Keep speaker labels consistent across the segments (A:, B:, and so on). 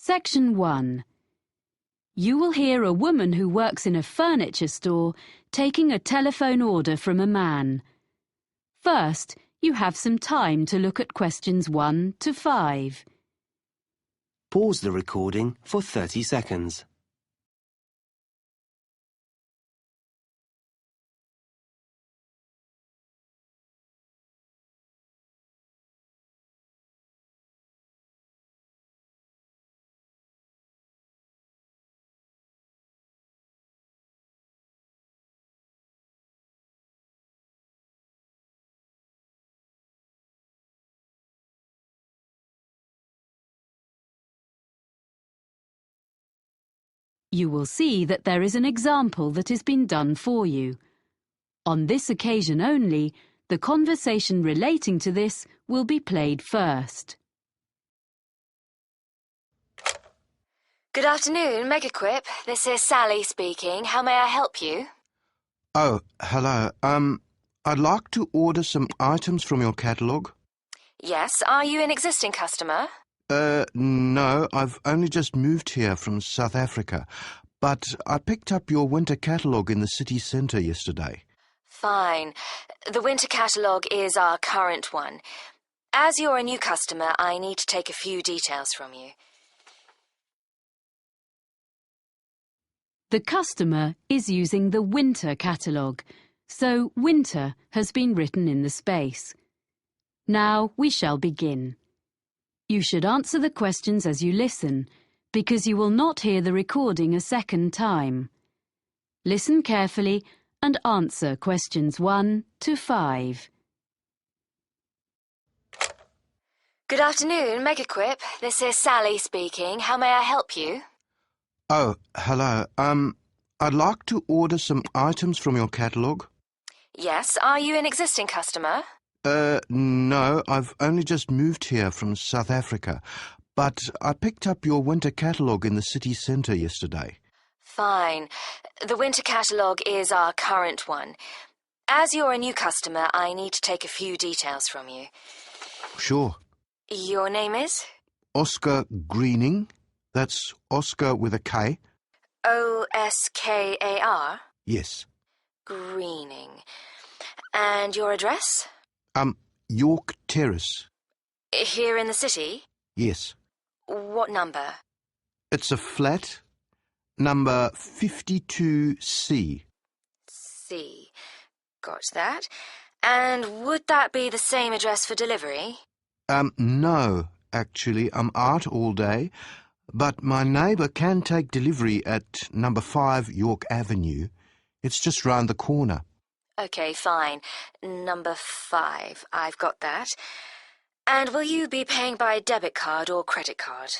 A: Section 1. You will hear a woman who works in a furniture store taking a telephone order from a man. First, you have some time to look at questions 1 to 5.
B: Pause the recording for 30 seconds.
A: You will see that there is an example that has been done for you. On this occasion only, the conversation relating to this will be played first.
C: Good afternoon, Megequip. This is Sally speaking. How may I help you?
D: Oh, hello. I'd like to order some items from your catalogue.
C: Yes, are you an existing customer?
D: No, I've only just moved here from South Africa, but I picked up your winter catalogue in the city centre yesterday.
C: Fine. The winter catalogue is our current one. As you're a new customer, I need to take a few details from you.
A: The customer is using the winter catalogue, so winter has been written in the space. Now we shall begin. You should answer the questions as you listen, because you will not hear the recording a second time. Listen carefully and answer questions 1 to 5.
C: Good afternoon, Megequip. This is Sally speaking. How may I help you?
D: Oh, hello. I'd like to order some items from your catalogue.
C: Yes, are you an existing customer?
D: No, I've only just moved here from South Africa, but I picked up your winter catalogue in the city centre yesterday.
C: Fine. The winter catalogue is our current one. As you're a new customer, I need to take a few details from you.
D: Sure.
C: Your name is?
D: Oscar Greening. That's Oscar with a K.
C: Oskar?
D: Yes.
C: Greening. And your address?
D: York Terrace.
C: Here in the city?
D: Yes.
C: What number?
D: It's a flat, number 52C.
C: C. Got that. And would that be the same address for delivery?
D: No, actually, I'm out all day, but my neighbour can take delivery at number 5 York Avenue. It's just round the corner.
C: Okay, fine. Number 5. I've got that. And will you be paying by debit card or credit card?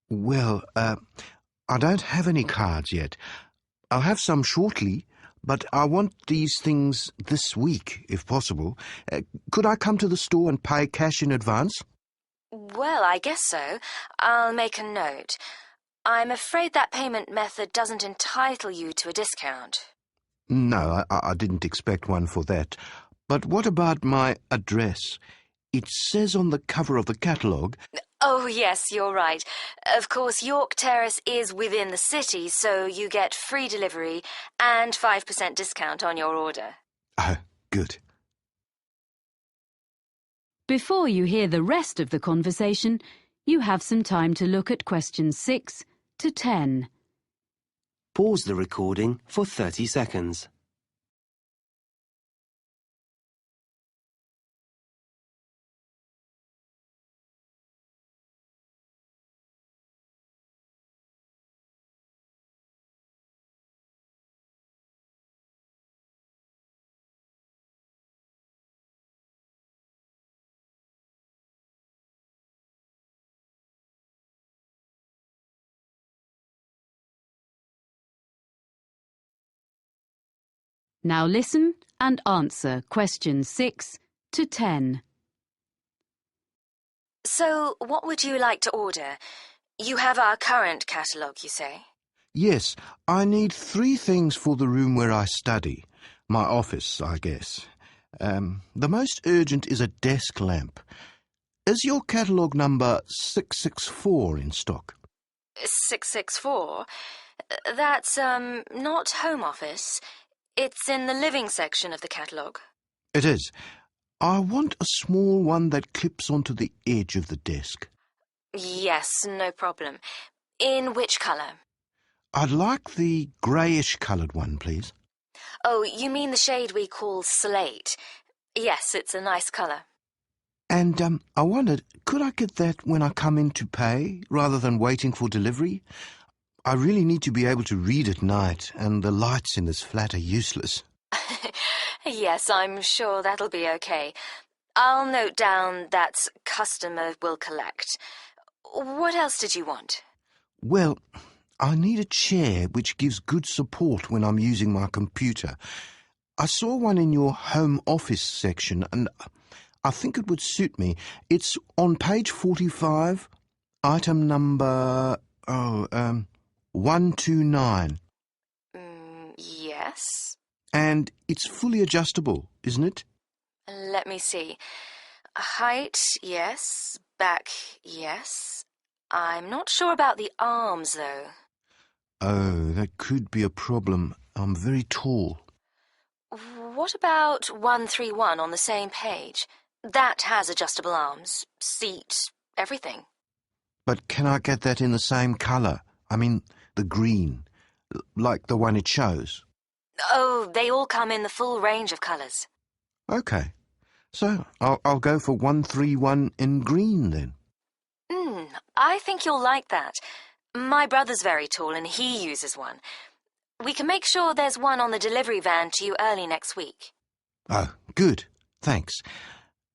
D: Well, I don't have any cards yet. I'll have some shortly, but I want these things this week, if possible. Could I come to the store and pay cash in advance?
C: Well, I guess so. I'll make a note. I'm afraid that payment method doesn't entitle you to a discount.
D: No, I didn't expect one for that. But what about my address? It says on the cover of the catalogue...
C: Oh, yes, you're right. Of course, York Terrace is within the city, so you get free delivery and 5% discount on your order.
D: Oh, good.
A: Before you hear the rest of the conversation, you have some time to look at questions 6 to 10.
B: Pause the recording for 30 seconds.
A: Now listen and answer questions 6 to 10.
C: So, what would you like to order? You have our current catalogue, you say?
D: Yes, I need 3 things for the room where I study. My office, I guess. The most urgent is a desk lamp. Is your catalogue number 664 in stock?
C: 664? That's, not Home Office. It's in the living section of the catalogue.
D: It is. I want a small one that clips onto the edge of the desk.
C: Yes, no problem. In which colour?
D: I'd like the greyish-coloured one, please.
C: Oh, you mean the shade we call slate. Yes, it's a nice colour.
D: And I wondered, could I get that when I come in to pay, rather than waiting for delivery? I really need to be able to read at night, and the lights in this flat are useless.
C: Yes, I'm sure that'll be okay. I'll note down that customer will collect. What else did you want?
D: Well, I need a chair which gives good support when I'm using my computer. I saw one in your home office section, and I think it would suit me. It's on page 45, item number 129.
C: Yes?
D: And it's fully adjustable, isn't it?
C: Let me see. Height, yes. Back, yes. I'm not sure about the arms, though.
D: Oh, that could be a problem. I'm very tall.
C: What about 131 on the same page? That has adjustable arms, seat, everything.
D: But can I get that in the same colour? I mean, the green, like the one it shows.
C: Oh, they all come in the full range of colours.
D: OK. So I'll go for 131 in green then.
C: I think you'll like that. My brother's very tall and he uses one. We can make sure there's one on the delivery van to you early next week.
D: Oh, good. Thanks.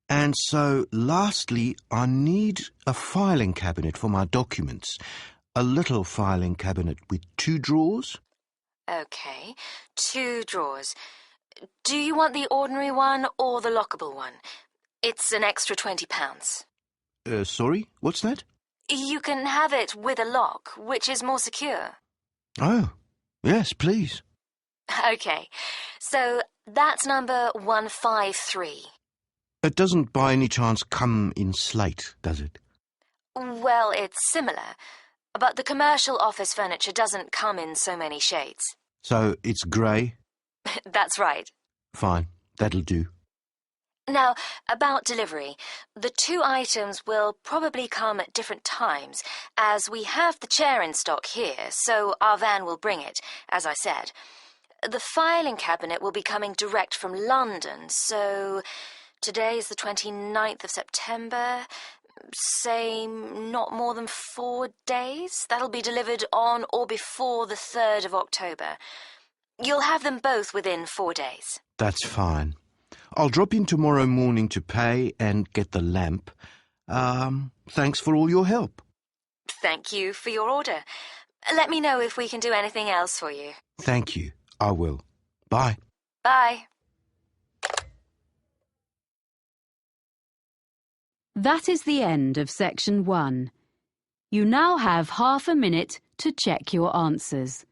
D: And so, lastly, I need a filing cabinet for my documents. A little filing cabinet with 2 drawers.
C: OK, 2 drawers. Do you want the ordinary one or the lockable one? It's an extra £20.
D: Sorry, what's that?
C: You can have it with a lock, which is more secure.
D: Oh, yes, please.
C: OK, so that's number 153.
D: It doesn't by any chance come in slate, does it?
C: Well, it's similar, but the commercial office furniture doesn't come in so many shades.
D: So it's grey?
C: That's right.
D: Fine, that'll do.
C: Now, about delivery, the 2 items will probably come at different times, as we have the chair in stock here, so our van will bring it, as I said. The filing cabinet will be coming direct from London, so today is the 29th of September. Say not more than 4 days. That'll be delivered on or before the 3rd of October. You'll have them both within 4 days.
D: That's fine. I'll drop in tomorrow morning to pay and get the lamp. Thanks for all your help.
C: Thank you for your order. Let me know if we can do anything else for you.
D: Thank you. I will. Bye.
C: Bye.
A: That is the end of section 1. You now have half a minute to check your answers.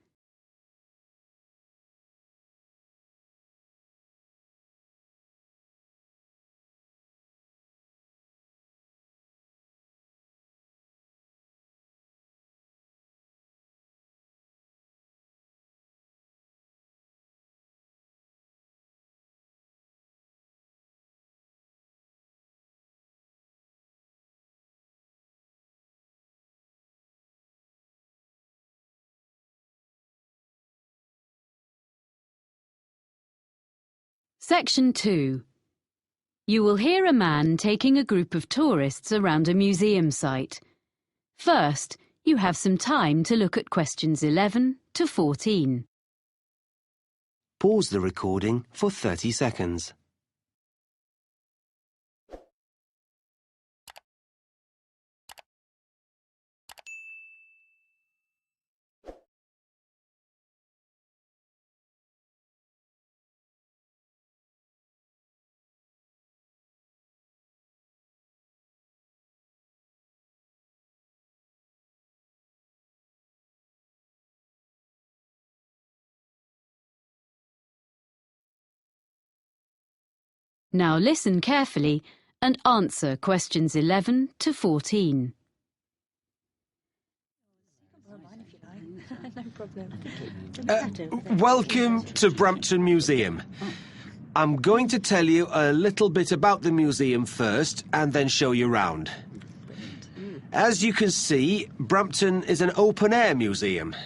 A: Section 2. You will hear a man taking a group of tourists around a museum site. First, you have some time to look at questions 11 to 14.
B: Pause the recording for 30 seconds.
A: Now listen carefully and answer questions 11 to 14.
E: No problem.
F: Welcome to Brampton Museum. I'm going to tell you a little bit about the museum first and then show you round. As you can see, Brampton is an open-air museum.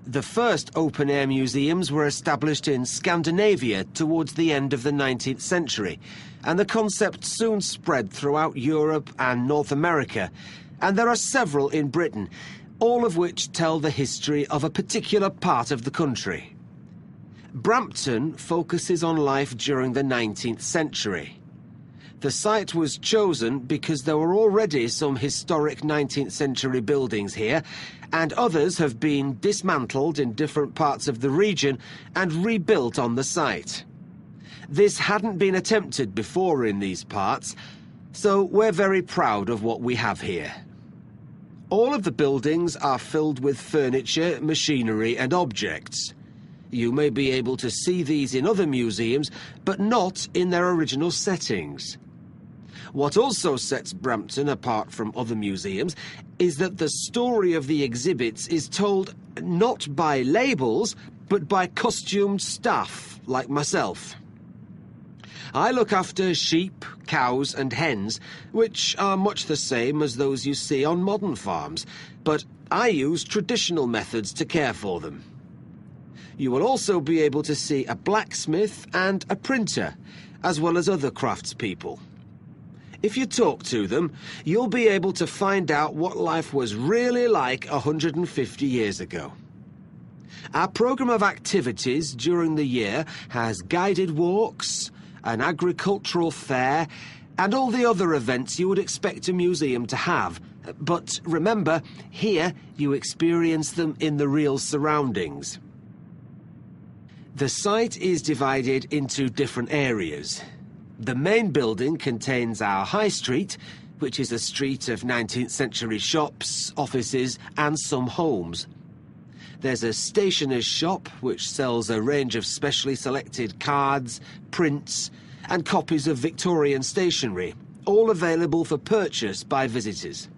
F: The first open-air museums were established in Scandinavia towards the end of the 19th century, and the concept soon spread throughout Europe and North America, and there are several in Britain, all of which tell the history of a particular part of the country. Brampton focuses on life during the 19th century. The site was chosen because there were already some historic 19th century buildings here, and others have been dismantled in different parts of the region and rebuilt on the site. This hadn't been attempted before in these parts, so we're very proud of what we have here. All of the buildings are filled with furniture, machinery and objects. You may be able to see these in other museums, but not in their original settings. What also sets Brampton apart from other museums is that the story of the exhibits is told not by labels, but by costumed staff like myself. I look after sheep, cows and hens, which are much the same as those you see on modern farms, but I use traditional methods to care for them. You will also be able to see a blacksmith and a printer, as well as other craftspeople. If you talk to them, you'll be able to find out what life was really like 150 years ago. Our programme of activities during the year has guided walks, an agricultural fair, and all the other events you would expect a museum to have. But remember, here you experience them in the real surroundings. The site is divided into different areas. The main building contains our High Street, which is a street of 19th century shops, offices and some homes. There's a stationer's shop which sells a range of specially selected cards, prints and copies of Victorian stationery, all available for purchase by visitors.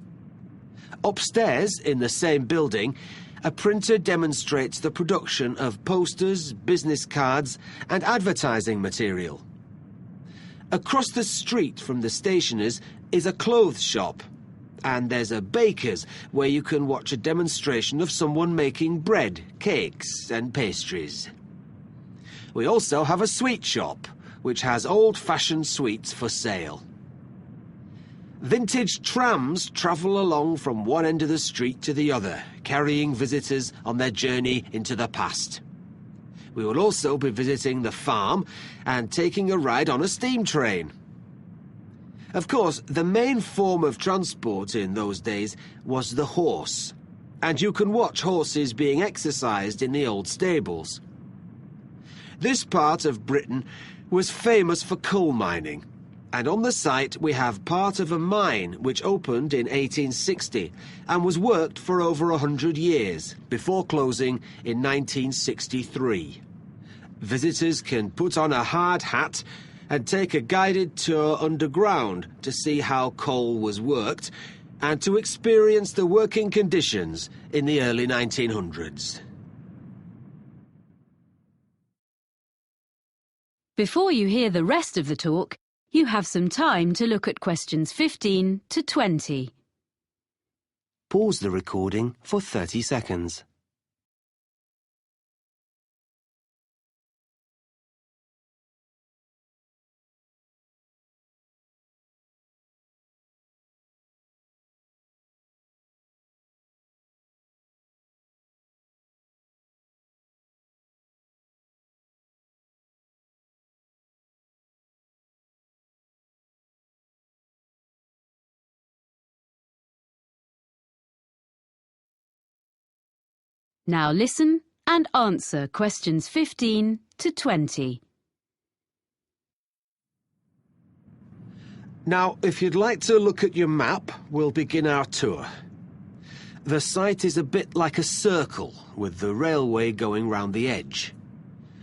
F: Upstairs, in the same building, a printer demonstrates the production of posters, business cards and advertising material. Across the street from the stationer's is a clothes shop, and there's a baker's where you can watch a demonstration of someone making bread, cakes and pastries. We also have a sweet shop, which has old-fashioned sweets for sale. Vintage trams travel along from one end of the street to the other, carrying visitors on their journey into the past. We will also be visiting the farm and taking a ride on a steam train. Of course, the main form of transport in those days was the horse, and you can watch horses being exercised in the old stables. This part of Britain was famous for coal mining, and on the site we have part of a mine which opened in 1860 and was worked for over 100 years before closing in 1963. Visitors can put on a hard hat and take a guided tour underground to see how coal was worked and to experience the working conditions in the early 1900s.
A: Before you hear the rest of the talk, you have some time to look at questions 15 to 20.
B: Pause the recording for 30 seconds.
A: Now listen and answer questions 15 to 20.
F: Now, if you'd like to look at your map, we'll begin our tour. The site is a bit like a circle, with the railway going round the edge.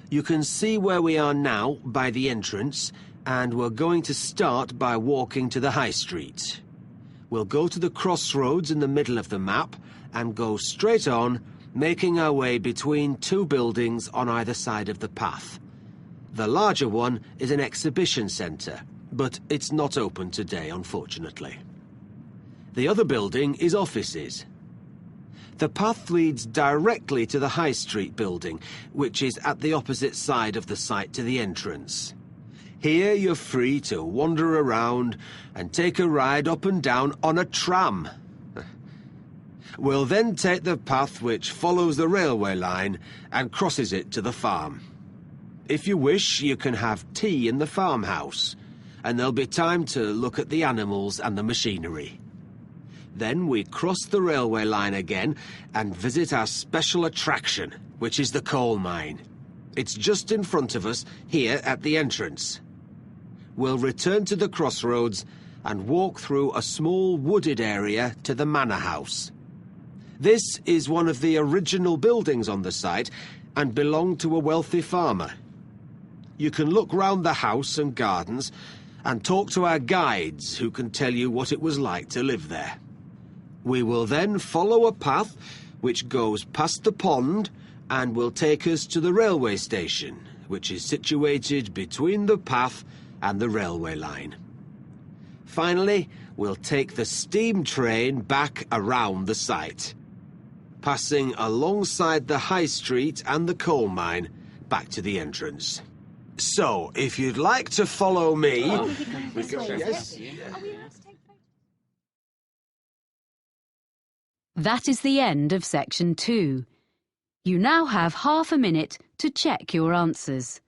F: You can see where we are now by the entrance, and we're going to start by walking to the High Street. We'll go to the crossroads in the middle of the map and go straight on making our way between two buildings on either side of the path. The larger one is an exhibition centre, but it's not open today, unfortunately. The other building is offices. The path leads directly to the High Street building, which is at the opposite side of the site to the entrance. Here you're free to wander around and take a ride up and down on a tram. We'll then take the path which follows the railway line and crosses it to the farm. If you wish, you can have tea in the farmhouse, and there'll be time to look at the animals and the machinery. Then we cross the railway line again and visit our special attraction, which is the coal mine. It's just in front of us, here at the entrance. We'll return to the crossroads and walk through a small wooded area to the manor house. This is one of the original buildings on the site and belonged to a wealthy farmer. You can look round the house and gardens and talk to our guides who can tell you what it was like to live there. We will then follow a path which goes past the pond and will take us to the railway station, which is situated between the path and the railway line. Finally, we'll take the steam train back around the site, passing alongside the High Street and the coal mine back to the entrance. So, if you'd like to follow me...
A: That is the end of section 2. You now have half a minute to check your answers.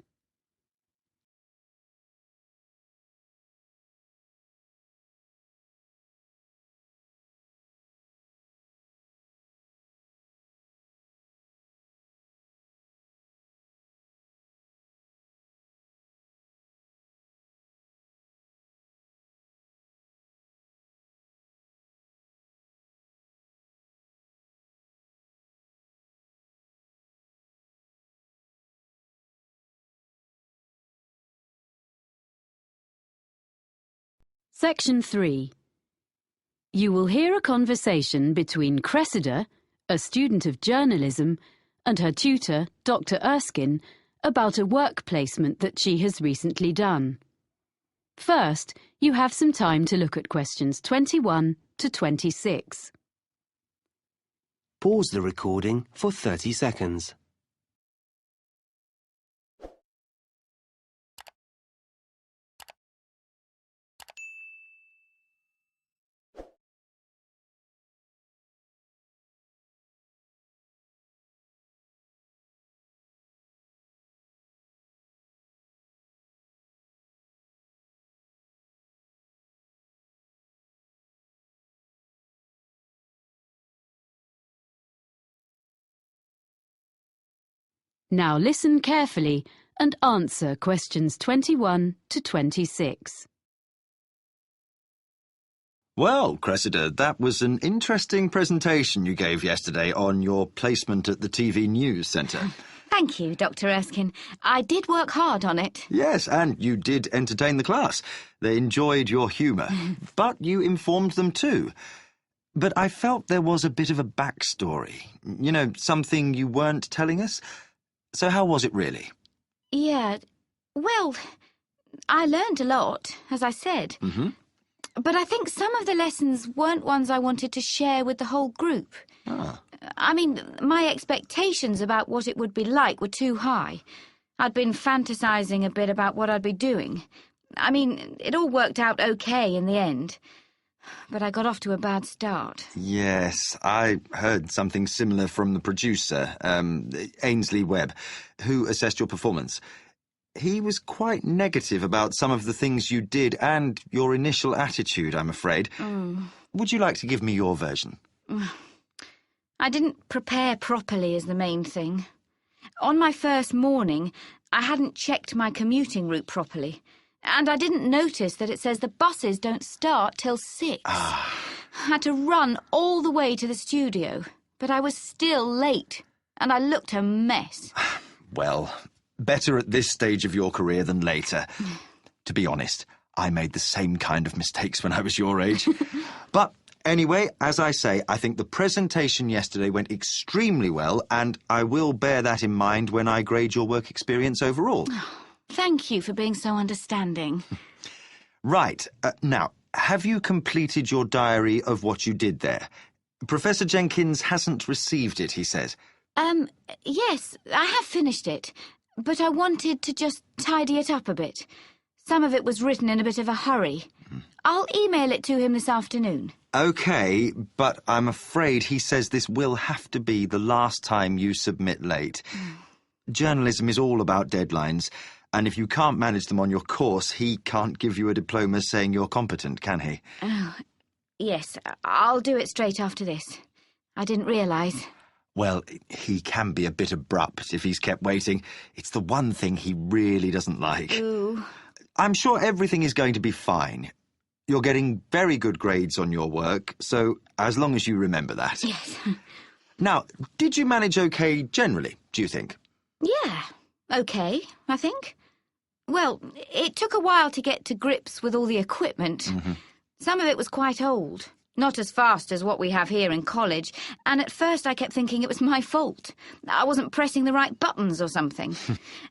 A: Section 3. You will hear a conversation between Cressida, a student of journalism, and her tutor, Dr. Erskine, about a work placement that she has recently done. First, you have some time to look at questions 21 to 26.
B: Pause the recording for 30 seconds.
A: Now listen carefully and answer questions 21 to 26.
E: Well, Cressida, that was an interesting presentation you gave yesterday on your placement at the TV News Centre.
G: Thank you, Dr. Erskine. I did work hard on it.
E: Yes, and you did entertain the class. They enjoyed your humour, but you informed them too. But I felt there was a bit of a backstory. You know, something you weren't telling us. So how was it really?
G: Yeah, well, I learned a lot, as I said.
E: Mm-hmm.
G: But I think some of the lessons weren't ones I wanted to share with the whole group.
E: Ah.
G: I mean, my expectations about what it would be like were too high. I'd been fantasizing a bit about what I'd be doing. I mean, it all worked out okay in the end. But I got off to a bad start.
E: Yes, I heard something similar from the producer, Ainsley Webb, who assessed your performance. He was quite negative about some of the things you did and your initial attitude, I'm afraid. Would you like to give me your version?
G: I didn't prepare properly is the main thing. On my first morning, I hadn't checked my commuting route properly. And I didn't notice that it says the buses don't start till 6. I had to run all the way to the studio, but I was still late, and I looked a mess.
E: Well, better at this stage of your career than later. To be honest, I made the same kind of mistakes when I was your age. But Anyway, as I say, I think the presentation yesterday went extremely well, and I will bear that in mind when I grade your work experience overall.
G: Thank you for being so understanding.
E: Right. Now, have you completed your diary of what you did there? Professor Jenkins hasn't received it, he says.
G: Yes, I have finished it, but I wanted to just tidy it up a bit. Some of it was written in a bit of a hurry. I'll email it to him this afternoon.
E: OK, but I'm afraid he says this will have to be the last time you submit late. Journalism is all about deadlines, and if you can't manage them on your course, he can't give you a diploma saying you're competent, can he?
G: Oh, yes, I'll do it straight after this. I didn't realise.
E: Well, he can be a bit abrupt if he's kept waiting. It's the one thing he really doesn't like.
G: Ooh.
E: I'm sure everything is going to be fine. You're getting very good grades on your work, so as long as you remember that.
G: Yes.
E: Now, did you manage OK generally, do you think?
G: Yeah, OK, I think. Well, it took a while to get to grips with all the equipment. Some of it was quite old, not as fast as what we have here in college, and at first I kept thinking it was my fault. I wasn't pressing the right buttons or something.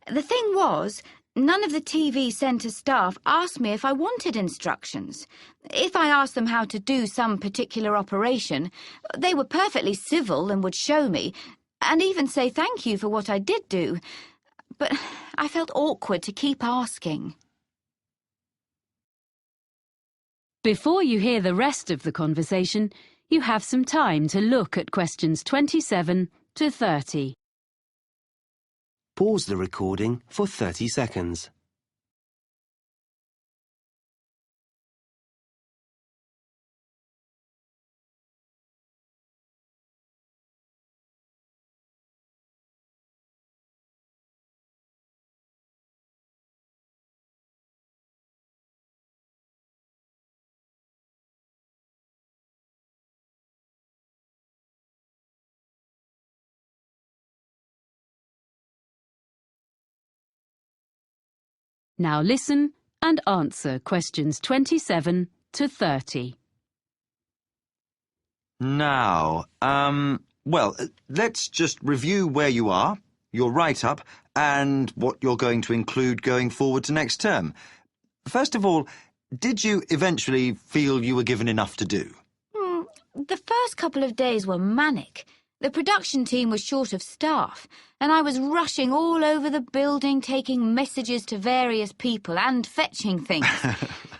G: The thing was, none of the TV centre staff asked me if I wanted instructions. If I asked them how to do some particular operation, they were perfectly civil and would show me, and even say thank you for what I did do. But I felt awkward to keep asking.
A: Before you hear the rest of the conversation, you have some time to look at questions 27 to 30.
B: Pause the recording for 30 seconds.
A: Now listen and answer questions 27 to 30.
E: Now, well, let's just review where you are, your write-up, and what you're going to include going forward to next term. First of all, did you eventually feel you were given enough to do?
G: The first couple of days were manic. The production team was short of staff, and I was rushing all over the building, taking messages to various people and fetching things.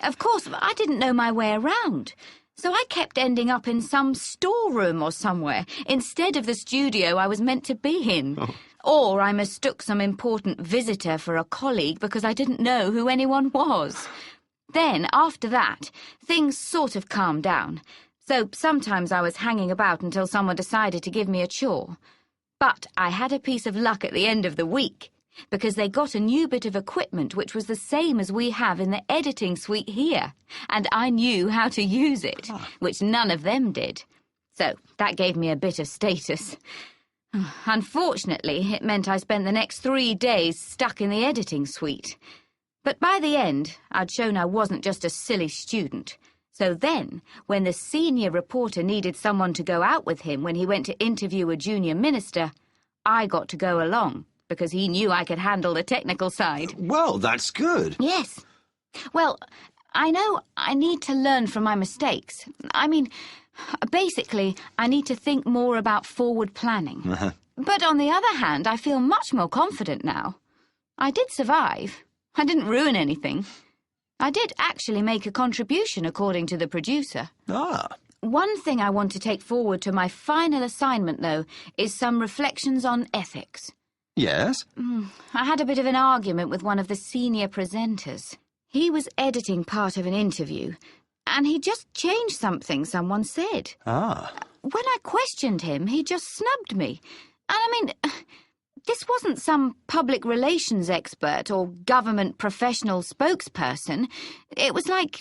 G: Of course, I didn't know my way around, so I kept ending up in some storeroom or somewhere, instead of the studio I was meant to be in. Or I mistook some important visitor for a colleague because I didn't know who anyone was. Then, after that, things sort of calmed down. So sometimes I was hanging about until someone decided to give me a chore. But I had a piece of luck at the end of the week, because they got a new bit of equipment which was the same as we have in the editing suite here, and I knew how to use it, which none of them did. So that gave me a bit of status. Unfortunately, it meant I spent the next 3 days stuck in the editing suite. But by the end, I'd shown I wasn't just a silly student. So then, when the senior reporter needed someone to go out with him when he went to interview a junior minister, I got to go along, because he knew I could handle the technical side.
E: Well, that's good.
G: Yes. Well, I know I need to learn from my mistakes. I mean, basically, I need to think more about forward planning. But on the other hand, I feel much more confident now. I did survive. I didn't ruin anything. I did actually make a contribution, according to the producer. One thing I want to take forward to my final assignment, though, is some reflections on ethics.
E: Yes?
G: I had a bit of an argument with one of the senior presenters. He was editing part of an interview, and he just changed something someone said. When I questioned him, he just snubbed me. And I mean, this wasn't some public relations expert or government professional spokesperson. It was like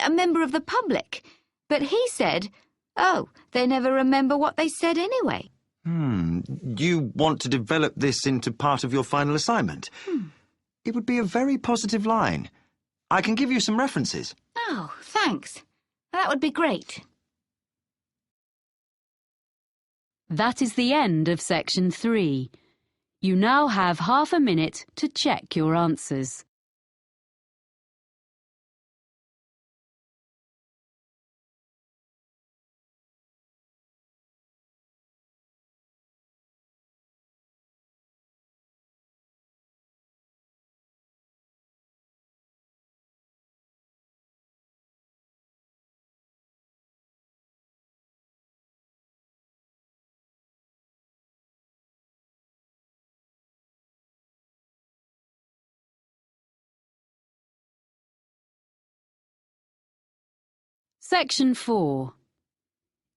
G: a member of the public. But he said, oh, they never remember what they said anyway.
E: You want to develop this into part of your final assignment? It would be a very positive line. I can give you some references.
G: Oh, thanks. That would be great.
A: That is the end of section 3. You now have half a minute to check your answers. Section 4.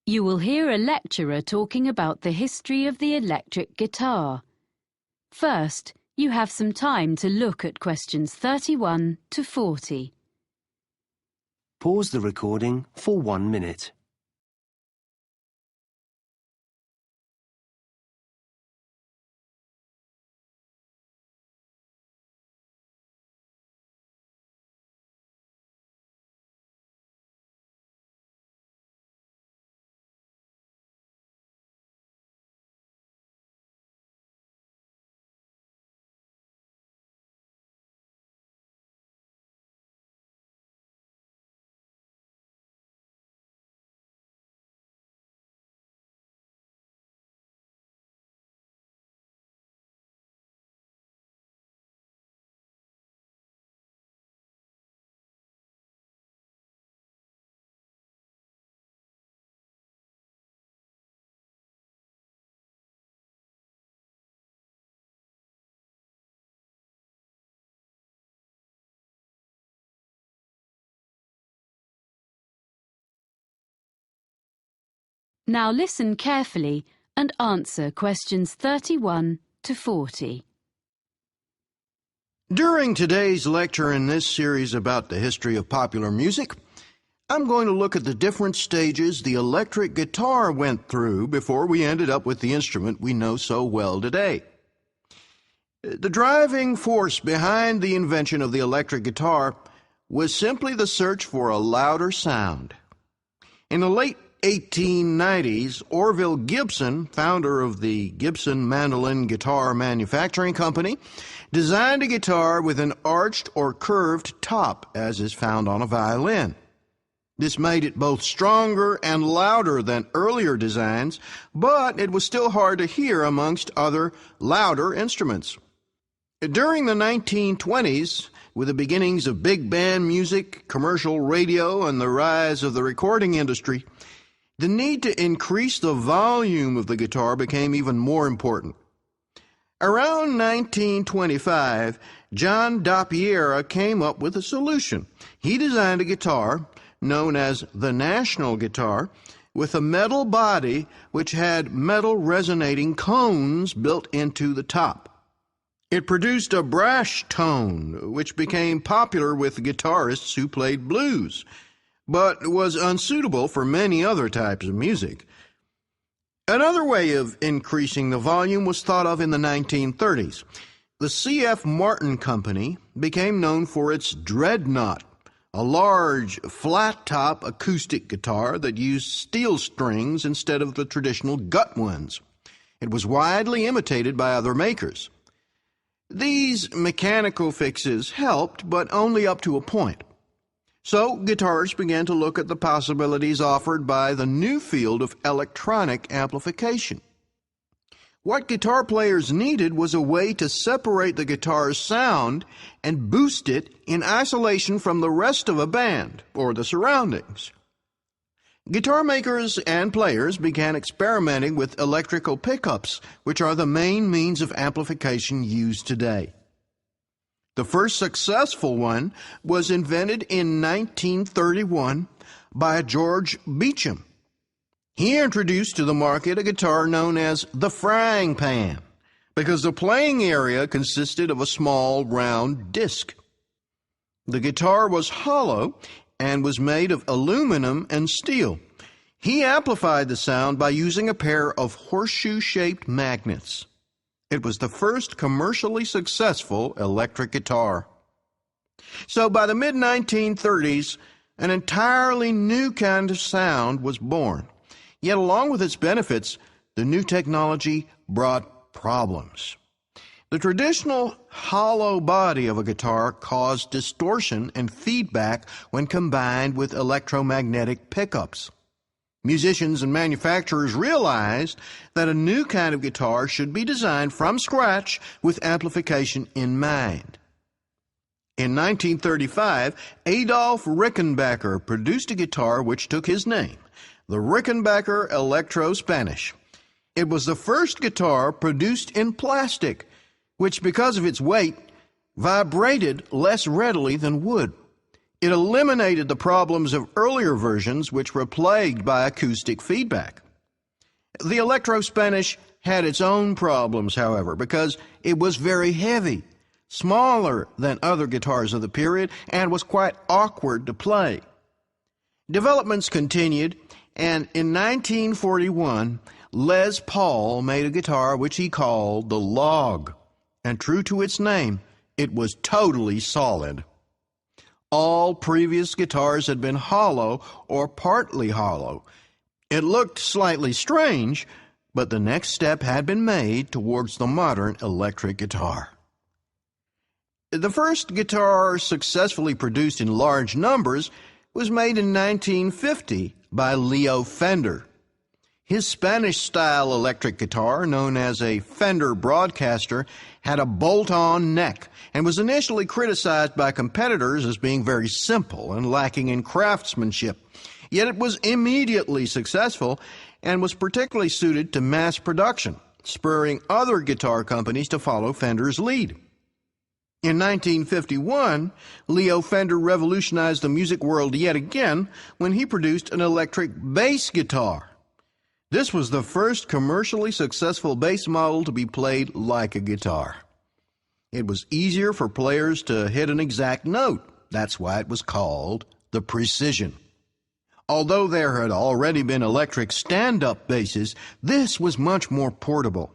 A: You will hear a lecturer talking about the history of the electric guitar. First, you have some time to look at questions 31 to 40.
B: Pause the recording for 1 minute.
A: Now listen carefully and answer questions 31 to 40.
D: During today's lecture in this series about the history of popular music, I'm going to look at the different stages the electric guitar went through before we ended up with the instrument we know so well today. The driving force behind the invention of the electric guitar was simply the search for a louder sound. In the late 1890s, Orville Gibson, founder of the Gibson Mandolin Guitar Manufacturing Company, designed a guitar with an arched or curved top, as is found on a violin. This made it both stronger and louder than earlier designs, but it was still hard to hear amongst other louder instruments. During the 1920s, with the beginnings of big band music, commercial radio, and the rise of the recording industry, the need to increase the volume of the guitar became even more important. Around 1925, John Doppiera came up with a solution. He designed a guitar known as the National Guitar with a metal body which had metal resonating cones built into the top. It produced a brash tone, which became popular with guitarists who played blues, but was unsuitable for many other types of music. Another way of increasing the volume was thought of in the 1930s. The C.F. Martin Company became known for its Dreadnought, a large, flat-top acoustic guitar that used steel strings instead of the traditional gut ones. It was widely imitated by other makers. These mechanical fixes helped, but only up to a point. So guitarists began to look at the possibilities offered by the new field of electronic amplification. What guitar players needed was a way to separate the guitar's sound and boost it in isolation from the rest of a band or the surroundings. Guitar makers and players began experimenting with electrical pickups, which are the main means of amplification used today. The first successful one was invented in 1931 by George Beecham. He introduced to the market a guitar known as the frying pan, because the playing area consisted of a small round disc. The guitar was hollow and was made of aluminum and steel. He amplified the sound by using a pair of horseshoe-shaped magnets. It was the first commercially successful electric guitar. So by the mid-1930s, an entirely new kind of sound was born. Yet along with its benefits, the new technology brought problems. The traditional hollow body of a guitar caused distortion and feedback when combined with electromagnetic pickups. Musicians and manufacturers realized that a new kind of guitar should be designed from scratch with amplification in mind. In 1935, Adolf Rickenbacker produced a guitar which took his name, the Rickenbacker Electro-Spanish. It was the first guitar produced in plastic, which, because of its weight, vibrated less readily than wood. It eliminated the problems of earlier versions, which were plagued by acoustic feedback. The Electro-Spanish had its own problems, however, because it was very heavy, smaller than other guitars of the period, and was quite awkward to play. Developments continued, and in 1941, Les Paul made a guitar which he called the Log. And true to its name, it was totally solid. All previous guitars had been hollow or partly hollow. It looked slightly strange, but the next step had been made towards the modern electric guitar. The first guitar successfully produced in large numbers was made in 1950 by Leo Fender. His Spanish-style electric guitar, known as a Fender Broadcaster, had a bolt-on neck and was initially criticized by competitors as being very simple and lacking in craftsmanship. Yet it was immediately successful and was particularly suited to mass production, spurring other guitar companies to follow Fender's lead. In 1951, Leo Fender revolutionized the music world yet again when he produced an electric bass guitar. This was the first commercially successful bass model to be played like a guitar. It was easier for players to hit an exact note. That's why it was called the Precision. Although there had already been electric stand-up basses, this was much more portable.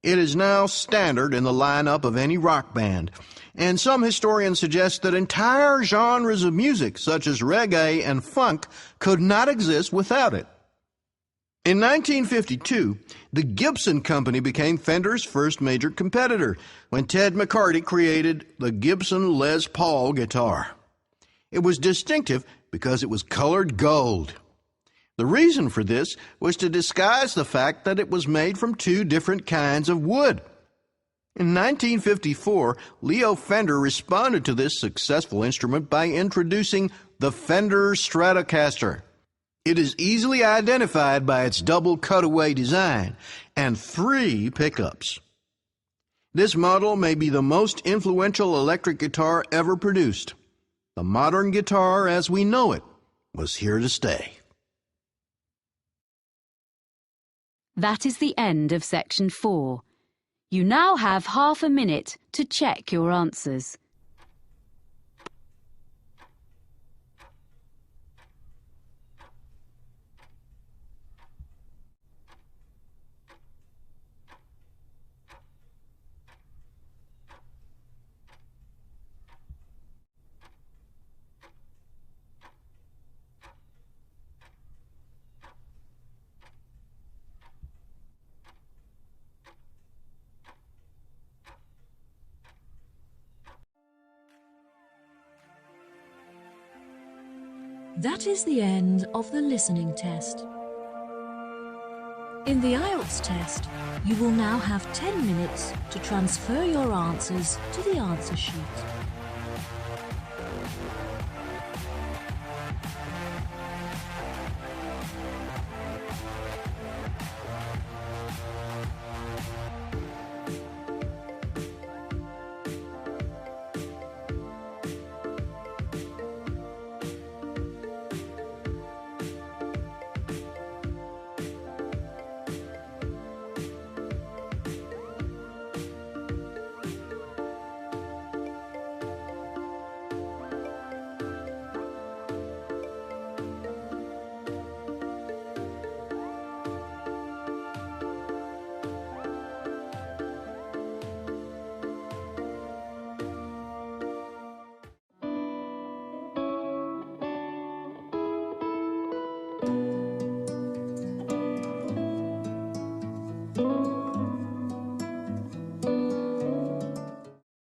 D: It is now standard in the lineup of any rock band, and some historians suggest that entire genres of music, such as reggae and funk, could not exist without it. In 1952, the Gibson Company became Fender's first major competitor when Ted McCarty created the Gibson Les Paul guitar. It was distinctive because it was colored gold. The reason for this was to disguise the fact that it was made from two different kinds of wood. In 1954, Leo Fender responded to this successful instrument by introducing the Fender Stratocaster. It is easily identified by its double cutaway design and 3 pickups. This model may be the most influential electric guitar ever produced. The modern guitar as we know it was here to stay.
A: That is the end of section 4. You now have half a minute to check your answers.
H: That is the end of the listening test. In the IELTS test, you will now have 10 minutes to transfer your answers to the answer sheet.